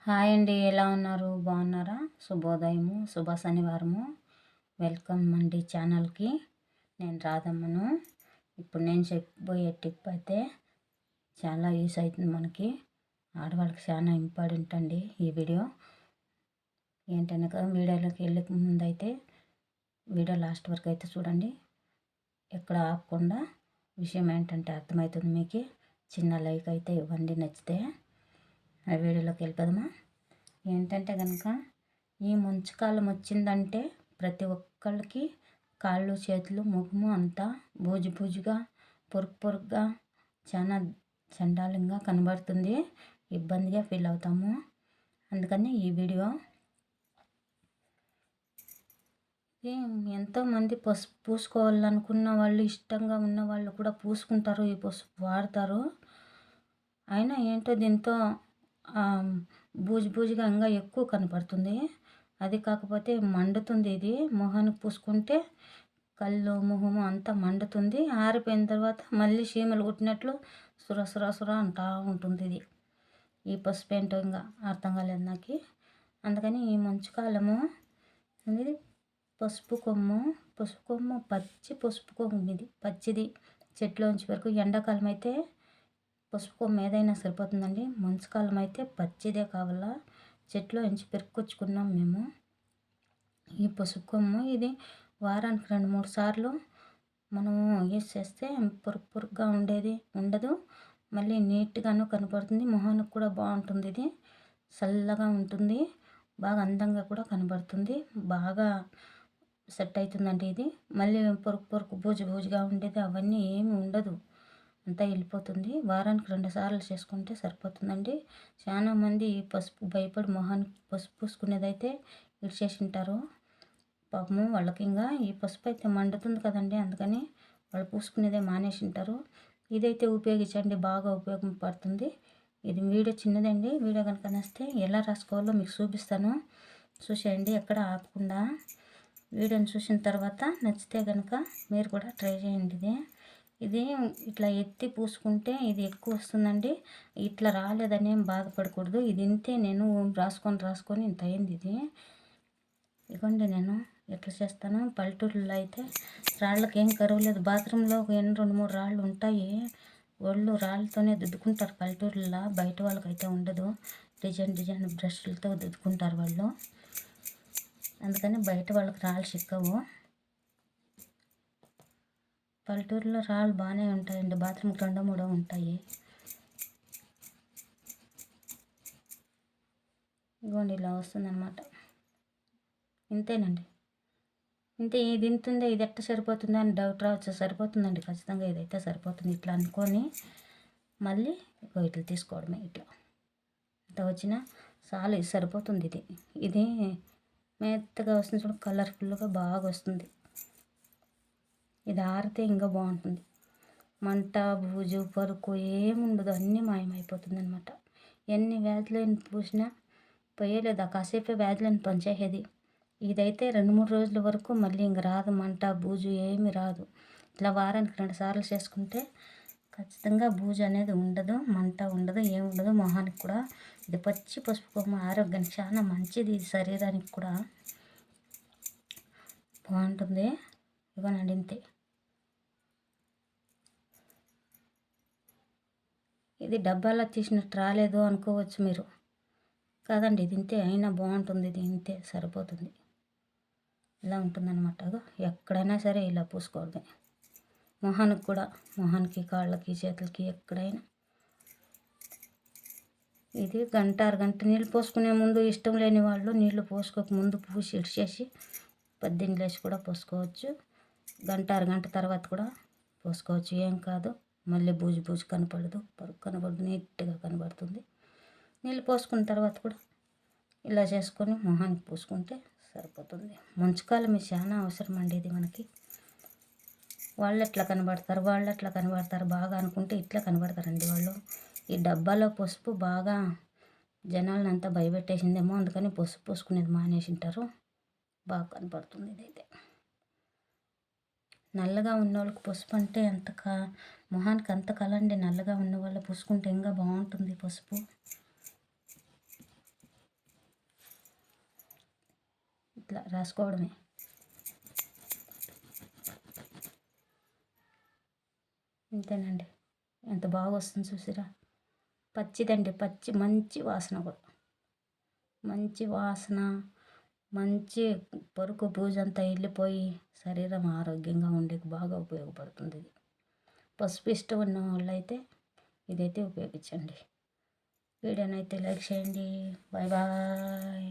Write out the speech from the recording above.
Hi అండి. ఎలా ఉన్నారు? బాగున్నారా? శుభోదయము, శుభ శనివారము. వెల్కమ్ అండి ఛానల్‌కి. నేను రాధమ్మను. ఇప్పుడు నేను చెప్పబోయే టిప్ అయితే చాలా యూస్ అవుతుంది మనకి. ఆడవాళ్ళకి చాలా ఇంపార్టెంట్ అండి ఈ వీడియో. ఏంటనగా వీడియోలోకి వెళ్ళే ముందైతే వీడియో లాస్ట్ వరకు అయితే చూడండి. ఎక్కడ ఆపకుండా విషయం ఏంటంటే అర్థమవుతుంది మీకు. చిన్న లైక్ అయితే ఇవ్వండి నచ్చితే. ఆ వీడియోలోకి వెళ్ళిపోదామా? ఏంటంటే కనుక ఈ మంచుకాలం వచ్చిందంటే ప్రతి ఒక్కళ్ళకి కాళ్ళు చేతులు ముఖము అంతా బూజు బూజుగా పొరుగు పొరుగ్గా చాలా చండాలంగా కనబడుతుంది. ఇబ్బందిగా ఫీల్ అవుతాము. అందుకని ఈ వీడియో ఎంతోమంది పసుపు పూసుకోవాలనుకున్న వాళ్ళు, ఇష్టంగా ఉన్న వాళ్ళు కూడా పూసుకుంటారు, ఈ పసుపు వాడతారు. అయినా ఏంటో దీంతో బూజు బూజుగా ఇంకా ఎక్కువ కనపడుతుంది. అది కాకపోతే మండుతుంది. ఇది మొహానికి పూసుకుంటే కళ్ళు మొహము అంతా మండుతుంది. ఆరిపోయిన తర్వాత మళ్ళీ చీమలు కుట్టినట్లు సుర సుర సుర అంటూ ఉంటుంది. ఈ పసుపు ఏంటో ఇంకా అర్థం కాలేదు నాకు. అందుకని ఈ మంచుకాలము అనేది పసుపు కొమ్ము పచ్చి పసుపు కొమ్ము, ఇది పచ్చిది చెట్లోంచి వరకు. ఎండాకాలం అయితే పసుపు కొమ్ము ఏదైనా సరిపోతుందండి. మంచుకాలం అయితే పచ్చిదే కావాలా. చెట్లో నుంచి పెరుక్కొచ్చుకున్నాం మేము ఈ పసుపు కొమ్ము. ఇది వారానికి 2-3 సార్లు మనము యూస్ చేస్తే పొరుగ్గా ఉండదు. మళ్ళీ నీట్గాను కనపడుతుంది. మొహానికి కూడా బాగుంటుంది. ఇది చల్లగా ఉంటుంది, బాగా అందంగా కూడా కనబడుతుంది. బాగా సెట్ అవుతుందండి ఇది. మళ్ళీ పొరుగు బూజు బూజుగా ఉండేది అవన్నీ ఏమి ఉండదు, అంతా వెళ్ళిపోతుంది. వారానికి 2 సార్లు చేసుకుంటే సరిపోతుందండి. చాలామంది ఈ పసుపు భయపడి మొహానికి పసుపు పూసుకునేదైతే ఇడిచేసి ఉంటారు. పాపము వాళ్ళకి ఇంకా ఈ పసుపు అయితే మండుతుంది కదండి, అందుకని వాళ్ళు పూసుకునేదే మానేసి ఉంటారు. ఇదైతే ఉపయోగించండి, బాగా ఉపయోగపడుతుంది. ఇది వీడియో చిన్నదండి. వీడియో కనుక నచ్చితే ఎలా రాసుకోవాలో మీకు చూపిస్తాను, చూసేయండి ఎక్కడ ఆపకుండా. వీడియోని చూసిన తర్వాత నచ్చితే కనుక మీరు కూడా ట్రై చేయండి. ఇది ఇట్లా ఎత్తి పూసుకుంటే ఇది ఎక్కువ వస్తుందండి. ఇట్లా రాలేదని ఏం బాధపడకూడదు. ఇది ఇంతే, నేను రాసుకొని ఇంత అయింది ఇది. ఇవ్వండి నేను ఎట్లా చేస్తాను. పల్లెటూరులో అయితే రాళ్ళకి ఏం కరువు లేదు. బాత్రూంలో 2-3 రాళ్ళు ఉంటాయి. వాళ్ళు రాళ్ళతోనే దుద్దుకుంటారు పల్లెటూరులో. బయట వాళ్ళకైతే ఉండదు. డిజైన్ బ్రష్లతో దుద్దుకుంటారు వాళ్ళు. అందుకని బయట వాళ్ళకి రాళ్ళు చిక్కవు. పల్లెటూరులో రాళ్ళు బాగానే ఉంటాయండి. బాత్రూమ్కి 2-3 ఉంటాయి. ఇదిగోండి ఇలా వస్తుందన్నమాట. ఇంతేనండి, ఇంతే. ఇది ఇంతుందే, ఇది ఎట్లా సరిపోతుందా అని డౌట్ రావచ్చు. సరిపోతుందండి ఖచ్చితంగా, ఇదైతే సరిపోతుంది. ఇట్లా అనుకొని మళ్ళీ ఇట్లా తీసుకోవడమే. ఇట్లా ఇంత వచ్చినా చాలు, ఇది సరిపోతుంది. ఇది మెత్తగా వస్తుంది చూడ, కలర్ఫుల్గా బాగా వస్తుంది. ఇది ఆరితే ఇంకా బాగుంటుంది. మంట బూజు పరుకు ఏముండదు, అన్నీ మాయమైపోతుంది అనమాట. ఎన్ని వ్యాధులను పూసినా పోయేలేదు, కాసేపే వ్యాధులను పనిచేసేది. ఇదైతే 2-3 రోజుల వరకు మళ్ళీ ఇంక రాదు. మంట బూజు ఏమి రాదు. ఇట్లా వారానికి 2 సార్లు చేసుకుంటే ఖచ్చితంగా బూజు అనేది ఉండదు, మంట ఉండదు, ఏముండదు. మొహానికి కూడా ఇది పచ్చి పసుపు కొమ్ము ఆరోగ్యానికి చాలా మంచిది. ఇది శరీరానికి కూడా బాగుంటుంది. ఇవ్వనండి ఇంతే. ఇది డబ్బాలో తీసినట్టు రాలేదు అనుకోవచ్చు మీరు. కాదండి, ఇది ఇంతే, అయినా బాగుంటుంది. ఇది ఇంతే సరిపోతుంది. ఇలా ఉంటుందన్నమాట. ఎక్కడైనా సరే ఇలా పూసుకోవడమే. మొహానికి కూడా, మొహానికి కాళ్ళకి చేతులకి ఎక్కడైనా. ఇది 1-2 నీళ్ళు పోసుకునే ముందు, ఇష్టం లేని వాళ్ళు నీళ్లు పోసుకోక ముందు పూసి ఇడిచేసి 10 లేచి కూడా పోసుకోవచ్చు. 1-2 తర్వాత కూడా పోసుకోవచ్చు, ఏం కాదు. మళ్ళీ బూజు కనపడదు, పరుగు కనపడదు, నీట్గా కనబడుతుంది. నీళ్ళు పోసుకున్న తర్వాత కూడా ఇలా చేసుకొని మొహానికి పూసుకుంటే సరిపోతుంది. మంచుకాలం ఇది చాలా అవసరం అండి. ఇది మనకి. వాళ్ళు ఎట్లా కనబడతారు బాగా అనుకుంటే ఇట్లా కనబడతారండి వాళ్ళు. ఈ డబ్బాలో పసుపు బాగా జనాలను అంతా భయపెట్టేసిందేమో, అందుకని పసుపు పూసుకునేది మానేసి ఉంటారు. బాగా కనపడుతుంది ఇదైతే. నల్లగా ఉన్న వాళ్ళకి పసుపు అంటే మొహానికి అంత కలండి. నల్లగా ఉన్న వాళ్ళు పూసుకుంటే ఇంకా బాగుంటుంది పసుపు. ఇట్లా రాసుకోవడమే. ఇంతేనండి. ఎంత బాగా వస్తుంది చూసిరా. పచ్చిదండి, పచ్చి మంచి వాసన కూడా, మంచి వాసన, మంచి పొరుకు బూజంతా వెళ్ళిపోయి శరీరం ఆరోగ్యంగా ఉండేకి బాగా ఉపయోగపడుతుంది ఇది. పసుపు ఇష్టం ఉన్న వాళ్ళైతే ఇదైతే ఉపయోగించండి. వీడియోనైతే లైక్ చేయండి. Bye bye.